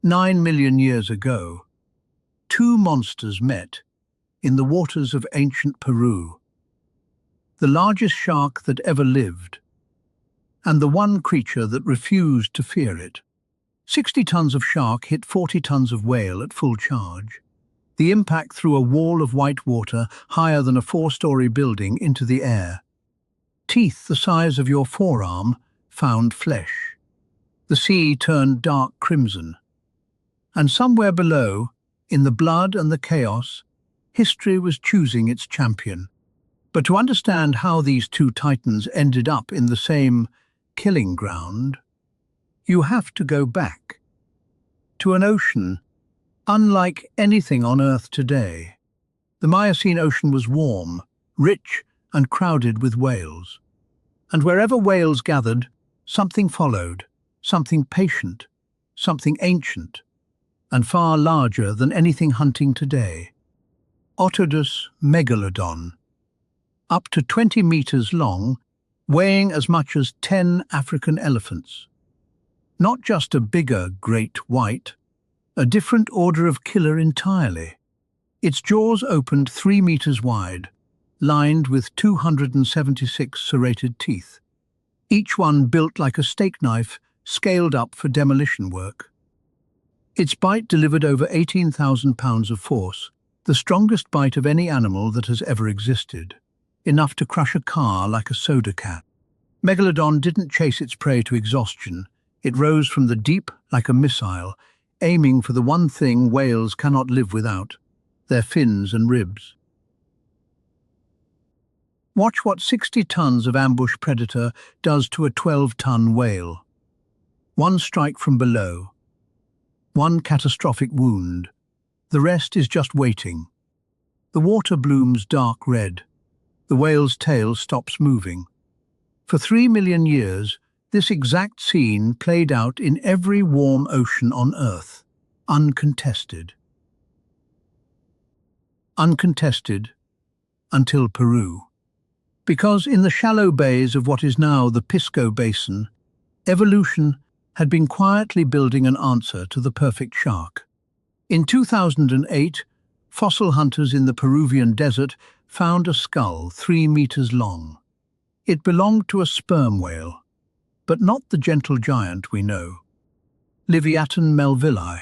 9 million years ago, two monsters met in the waters of ancient Peru, the largest shark that ever lived, and the one creature that refused to fear it. 60 tons of shark hit 40 tons of whale at full charge. The impact threw a wall of white water higher than a 4-story building into the air. Teeth the size of your forearm found flesh. The sea turned dark crimson. And somewhere below, in the blood and the chaos, history was choosing its champion. But to understand how these two titans ended up in the same killing ground, you have to go back to an ocean unlike anything on Earth today. The Miocene Ocean was warm, rich, and crowded with whales. And wherever whales gathered, something followed, something patient, something ancient, and far larger than anything hunting today. Otodus Megalodon, up to 20 meters long, weighing as much as 10 African elephants. Not just a bigger great white, a different order of killer entirely. Its jaws opened 3 meters wide, lined with 276 serrated teeth, each one built like a steak knife scaled up for demolition work. Its bite delivered over 18,000 pounds of force, the strongest bite of any animal that has ever existed, enough to crush a car like a soda can. Megalodon didn't chase its prey to exhaustion. It rose from the deep like a missile, aiming for the one thing whales cannot live without, their fins and ribs. Watch what 60 tons of ambush predator does to a 12-ton whale. One strike from below, one catastrophic wound. The rest is just waiting. The water blooms dark red. The whale's tail stops moving. For 3 million years, this exact scene played out in every warm ocean on Earth, uncontested. Uncontested until Peru. Because in the shallow bays of what is now the Pisco Basin, evolution had been quietly building an answer to the perfect shark. In 2008, fossil hunters in the Peruvian desert found a skull 3 meters long. It belonged to a sperm whale, but not the gentle giant we know. Livyatan melvilli,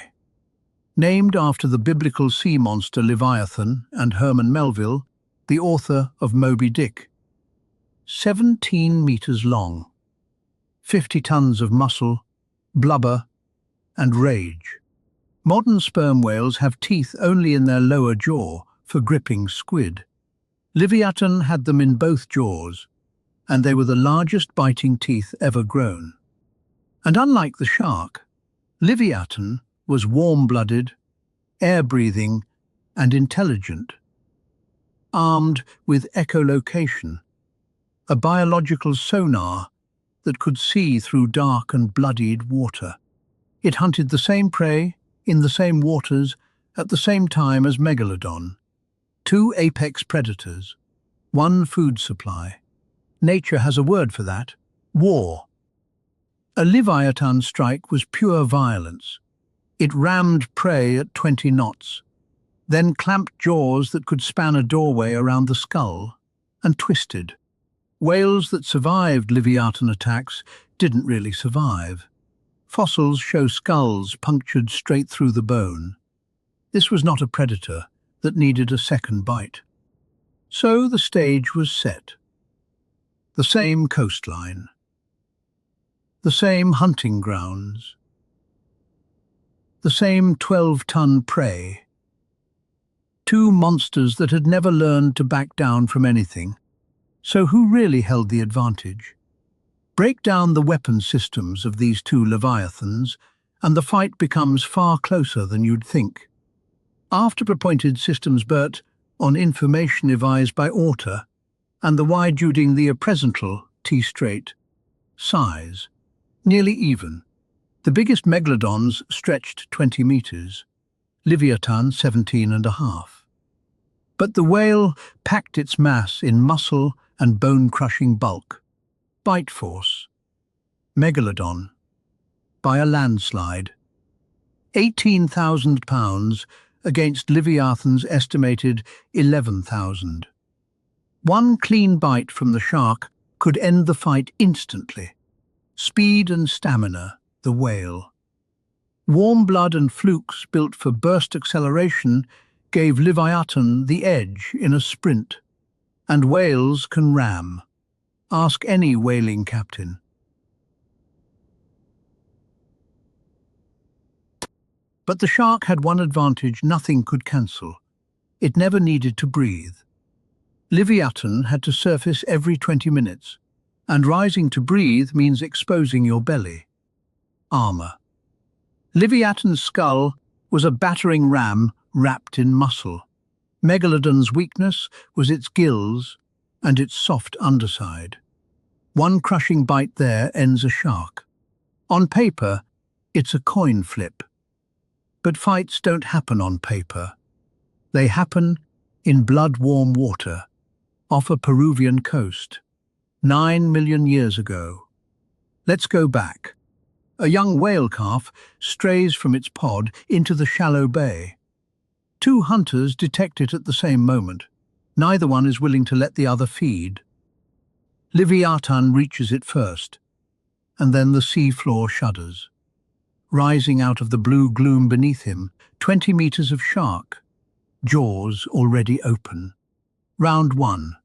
named after the biblical sea monster Livyatan and Herman Melville, the author of Moby Dick. 17 meters long, 50 tons of muscle, blubber, and rage. Modern sperm whales have teeth only in their lower jaw for gripping squid. Livyatan had them in both jaws, and they were the largest biting teeth ever grown. And unlike the shark, Livyatan was warm-blooded, air-breathing, and intelligent. Armed with echolocation, a biological sonar that could see through dark and bloodied water. It hunted the same prey, in the same waters, at the same time as Megalodon. 2 apex predators, 1 food supply. Nature has a word for that: war. A Livyatan strike was pure violence. It rammed prey at 20 knots, then clamped jaws that could span a doorway around the skull, and twisted. Whales that survived Livyatan attacks didn't really survive. Fossils show skulls punctured straight through the bone. This was not a predator that needed a second bite. So the stage was set. The same coastline, the same hunting grounds, the same 12-ton prey. 2 monsters that had never learned to back down from anything. So who really held the advantage? Break down the weapon systems of these 2 Leviathans, and the fight becomes far closer than you'd think. After-appointed systems Bert, on information devised by Orta, and the wide-juding the presental T-straight. Size, nearly even. The biggest Megalodons stretched 20 meters, Livyatan 17.5. But the whale packed its mass in muscle and bone-crushing bulk. Bite force. Megalodon, by a landslide. £18,000 against Livyathan's estimated 11,000. One clean bite from the shark could end the fight instantly. Speed and stamina, the whale. Warm blood and flukes built for burst acceleration gave Livyatan the edge in a sprint. And whales can ram. Ask any whaling captain. But the shark had one advantage nothing could cancel. It never needed to breathe. Livyatan had to surface every 20 minutes, and rising to breathe means exposing your belly. Armor. Livyatan's skull was a battering ram wrapped in muscle. Megalodon's weakness was its gills and its soft underside. One crushing bite there ends a shark. On paper, it's a coin flip. But fights don't happen on paper. They happen in blood-warm water off a Peruvian coast, 9 million years ago. Let's go back. A young whale calf strays from its pod into the shallow bay. Two hunters detect it at the same moment. Neither one is willing to let the other feed. Livyatan reaches it first, and then the sea floor shudders. Rising out of the blue gloom beneath him, 20 meters of shark, jaws already open. Round 1.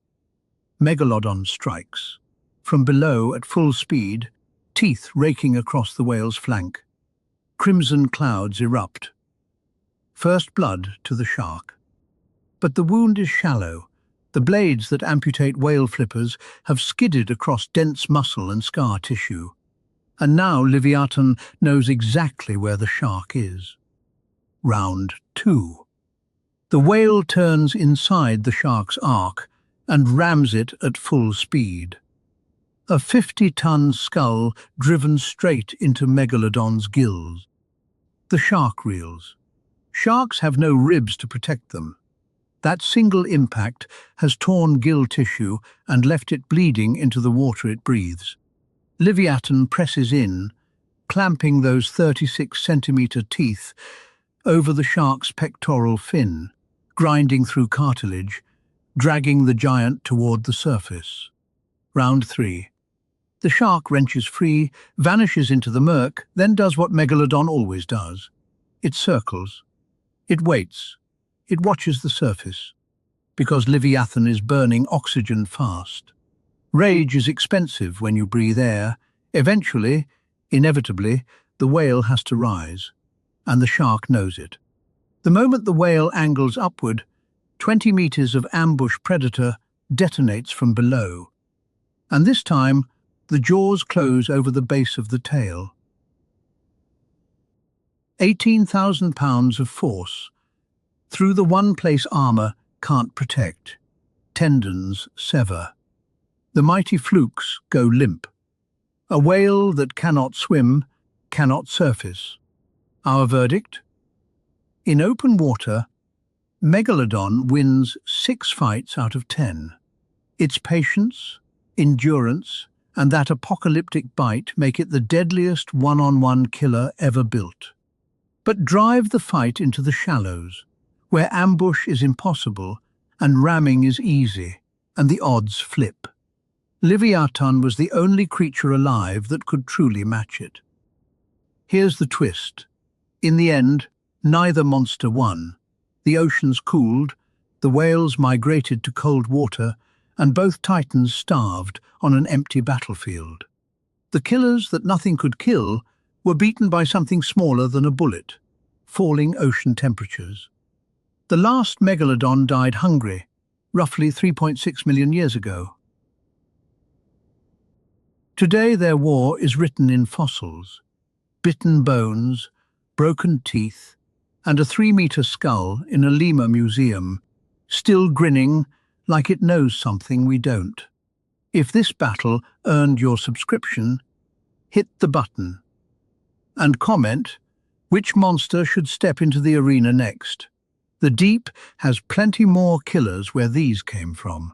Megalodon strikes. From below at full speed, teeth raking across the whale's flank. Crimson clouds erupt. First blood to the shark. But the wound is shallow. The blades that amputate whale flippers have skidded across dense muscle and scar tissue. And now Livyatan knows exactly where the shark is. Round 2. The whale turns inside the shark's arc and rams it at full speed. A 50-ton skull driven straight into Megalodon's gills. The shark reels. Sharks have no ribs to protect them. That single impact has torn gill tissue and left it bleeding into the water it breathes. Livyatan presses in, clamping those 36-centimeter teeth over the shark's pectoral fin, grinding through cartilage, dragging the giant toward the surface. Round 3. The shark wrenches free, vanishes into the murk, then does what Megalodon always does. It circles. It waits. It watches the surface. Because Livyatan is burning oxygen fast. Rage is expensive when you breathe air. Eventually, inevitably, the whale has to rise. And the shark knows it. The moment the whale angles upward, 20 meters of ambush predator detonates from below. And this time, the jaws close over the base of the tail. 18,000 pounds of force. Through the one place armor can't protect. Tendons sever. The mighty flukes go limp. A whale that cannot swim, cannot surface. Our verdict? In open water, Megalodon wins 6 fights out of 10. Its patience, endurance, and that apocalyptic bite make it the deadliest one-on-one killer ever built. But drive the fight into the shallows, where ambush is impossible and ramming is easy, and the odds flip. Livyatan was the only creature alive that could truly match it. Here's the twist. In the end, neither monster won. The oceans cooled, the whales migrated to cold water, and both titans starved on an empty battlefield. The killers that nothing could kill were beaten by something smaller than a bullet, falling ocean temperatures. The last Megalodon died hungry, roughly 3.6 million years ago. Today their war is written in fossils, bitten bones, broken teeth, and a 3-meter skull in a Lima museum, still grinning like it knows something we don't. If this battle earned your subscription, hit the button and comment which monster should step into the arena next. The deep has plenty more killers where these came from.